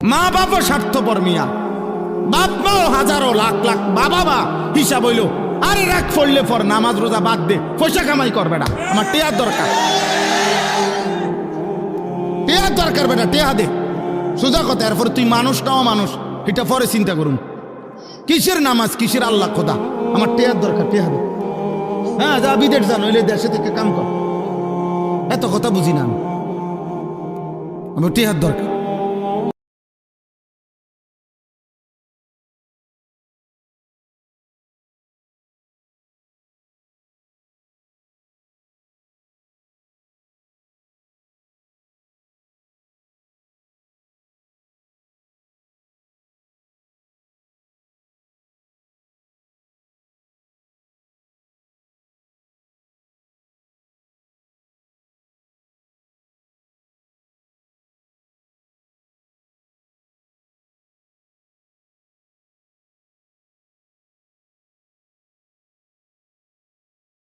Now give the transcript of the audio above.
মা বাবা স্বার্থপর মিয়া, বাপ মাও হাজারো লাখ লাখ বাবা মা হিসাব হইল আরে রাখ পড়লে পর নামাজ রোজা বাদ দে, পয়সা কামাই করবে না, আমার টেয়ার দরকার, টেয়ার দরকার বেটা, টেয়া দে সোজা কথা। এরপর তুই মানুষটাও মানুষ, এটা পরে চিন্তা করুন। কিসের নামাজ কিসের আল্লাহ খোদা, আমার টেয়ার দরকার, টেয়া দে। হ্যাঁ যা বিদেশ যা, নইলে দেশে থেকে কাম কর, এত কথা বুঝি না আমি, আমার টেয়ার দরকার।